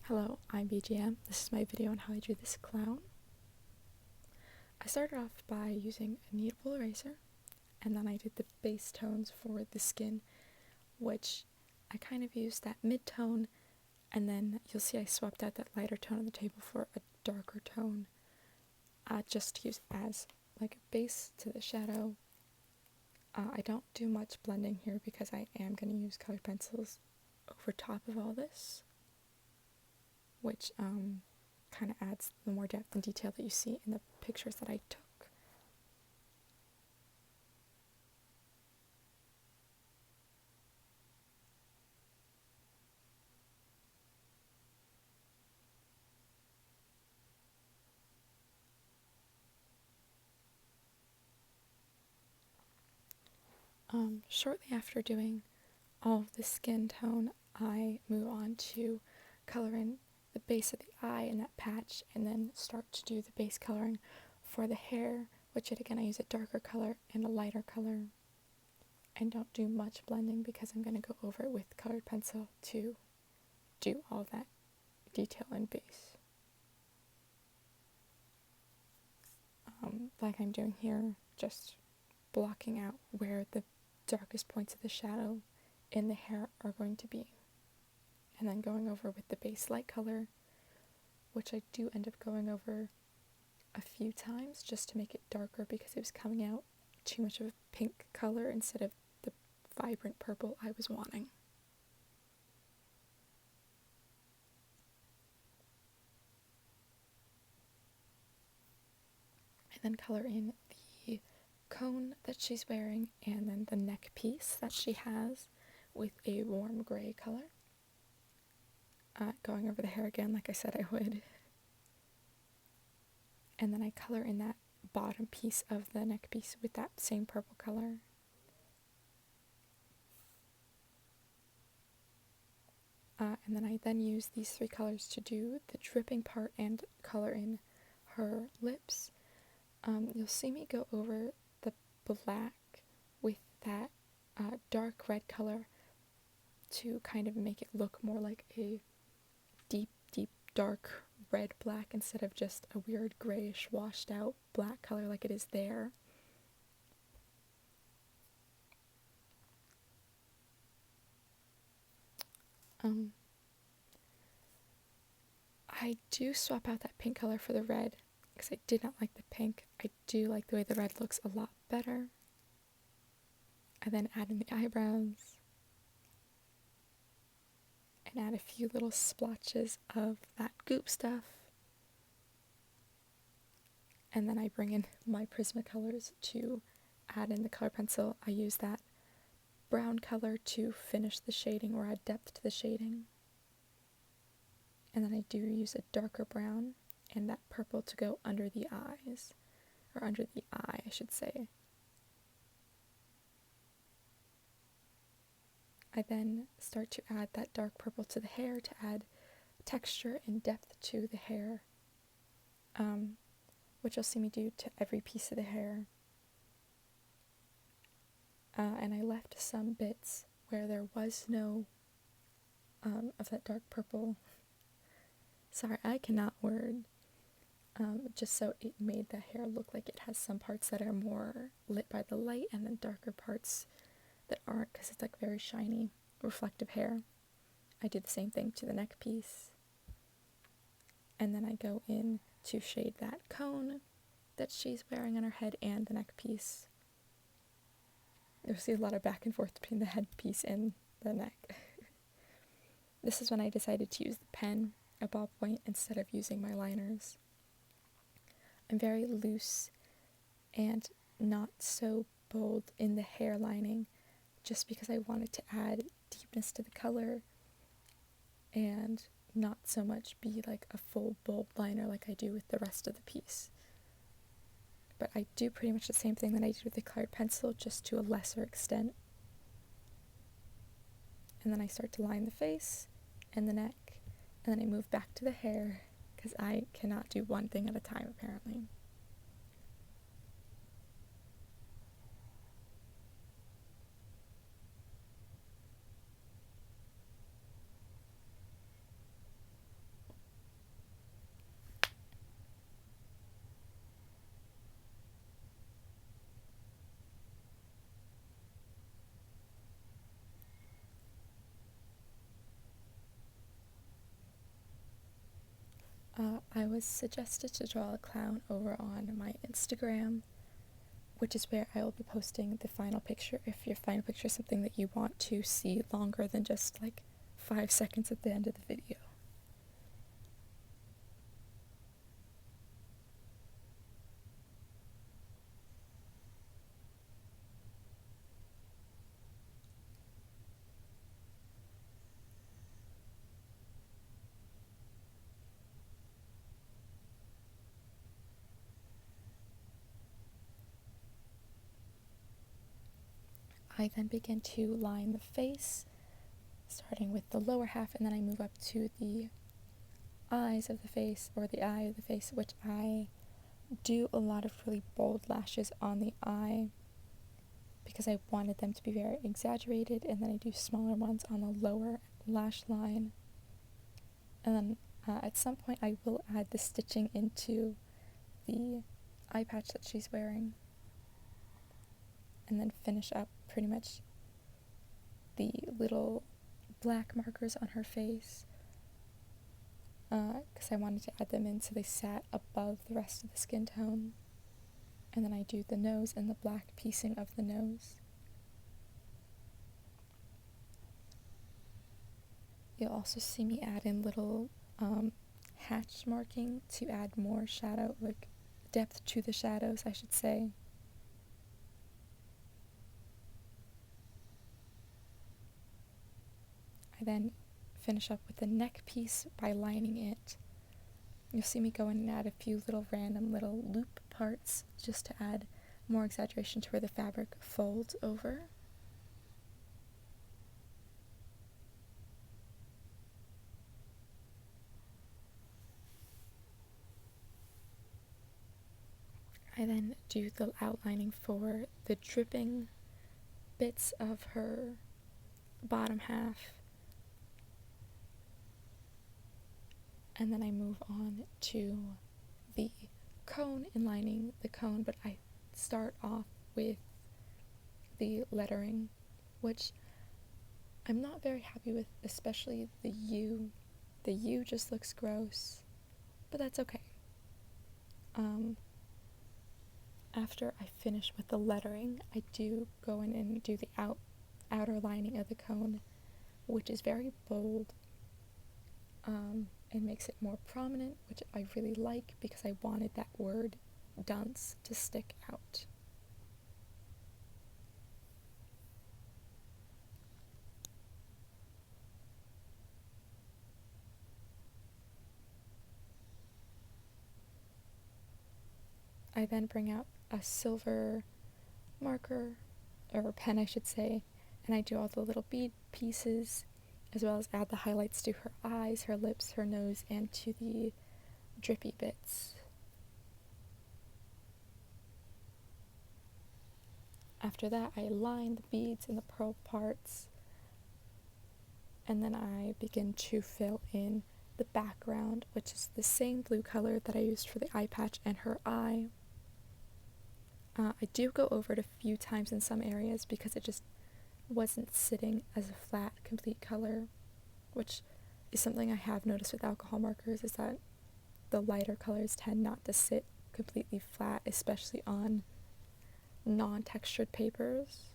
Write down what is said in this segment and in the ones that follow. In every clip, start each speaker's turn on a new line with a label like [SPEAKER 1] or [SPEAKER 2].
[SPEAKER 1] Hello, I'm BGM. This is my video on how I drew this clown. I started off by using a kneadable eraser, and then I did the base tones for the skin, which I kind of used that mid-tone, and then you'll see I swapped out that lighter tone on the table for a darker tone, just to use as like a base to the shadow. I don't do much blending here because I am going to use colored pencils over top of all this, which kind of adds the more depth and detail that you see in the pictures that I took. Shortly after doing all of the skin tone, I move on to coloring the base of the eye in that patch, and then start to do the base coloring for the hair, which again I use a darker color and a lighter color, and don't do much blending because I'm going to go over it with colored pencil to do all that detail and base. Like I'm doing here, just blocking out where the darkest points of the shadow in the hair are going to be, and then going over with the base light color, which I do end up going over a few times just to make it darker because it was coming out too much of a pink color instead of the vibrant purple I was wanting. And then color in the cone that she's wearing, and then the neck piece that she has with a warm gray color. Going over the hair again like I said I would. And then I color in that bottom piece of the neck piece with that same purple color. And then I use these three colors to do the dripping part and color in her lips. You'll see me go over the black with that dark red color to kind of make it look more like a deep dark red-black instead of just a weird grayish washed out black color like it is there. I do swap out that pink color for the red because I did not like the pink. I do like the way the red looks a lot better. I then add in the eyebrows and add a few little splotches of that goop stuff. And then I bring in my Prisma colors to add in the color pencil. I use that brown color to finish the shading or add depth to the shading. And then I do use a darker brown and that purple to go under the eyes, or under the eye I should say. I then start to add that dark purple to the hair to add texture and depth to the hair, which you'll see me do to every piece of the hair. And I left some bits where there was no of that dark purple. Sorry, I cannot word. Just so it made the hair look like it has some parts that are more lit by the light and then darker parts that aren't, because it's like very shiny, reflective hair. I do the same thing to the neck piece. And then I go in to shade that cone that she's wearing on her head and the neck piece. You'll see a lot of back and forth between the head piece and the neck. This is when I decided to use the pen, a ballpoint, instead of using my liners. I'm very loose and not so bold in the hair lining, just because I wanted to add deepness to the color and not so much be like a full bold liner like I do with the rest of the piece. But I do pretty much the same thing that I did with the colored pencil, just to a lesser extent. And then I start to line the face and the neck, and then I move back to the hair because I cannot do one thing at a time apparently. I was suggested to draw a clown over on my Instagram, which is where I will be posting the final picture if your final picture is something that you want to see longer than just like 5 seconds at the end of the video. I then begin to line the face, starting with the lower half, and then I move up to the eyes of the face, or the eye of the face, which I do a lot of really bold lashes on the eye because I wanted them to be very exaggerated, and then I do smaller ones on the lower lash line. And then at some point I will add the stitching into the eye patch that she's wearing, and then finish up pretty much the little black markers on her face, because I wanted to add them in so they sat above the rest of the skin tone. And then I do the nose and the black piecing of the nose. You'll also see me add in little hatch marking to add more shadow, like depth to the shadows, I should say. I then finish up with the neck piece by lining it. You'll see me go in and add a few little random little loop parts just to add more exaggeration to where the fabric folds over. I then do the outlining for the dripping bits of her bottom half, and then I move on to the cone and lining the cone, but I start off with the lettering, which I'm not very happy with, especially the U. The U just looks gross, but that's okay. After I finish with the lettering, I do go in and do the outer lining of the cone, which is very bold. It makes it more prominent, which I really like because I wanted that word dunce to stick out. I then bring out a silver marker, or pen I should say, and I do all the little bead pieces, as well as add the highlights to her eyes, her lips, her nose, and to the drippy bits. After that, I line the beads and the pearl parts, and then I begin to fill in the background, which is the same blue color that I used for the eye patch and her eye. I do go over it a few times in some areas because it just wasn't sitting as a flat, complete color, which is something I have noticed with alcohol markers, is that the lighter colors tend not to sit completely flat, especially on non-textured papers.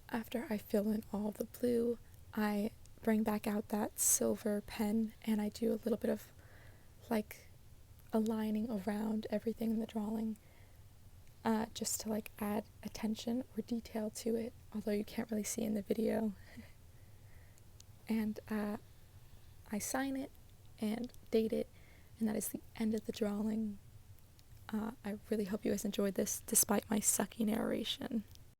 [SPEAKER 1] After I fill in all the blue, I bring back out that silver pen and I do a little bit of like a lining around everything in the drawing, just to like add attention or detail to it, although you can't really see in the video. And I sign it and date it, and that is the end of the drawing. I really hope you guys enjoyed this despite my sucky narration.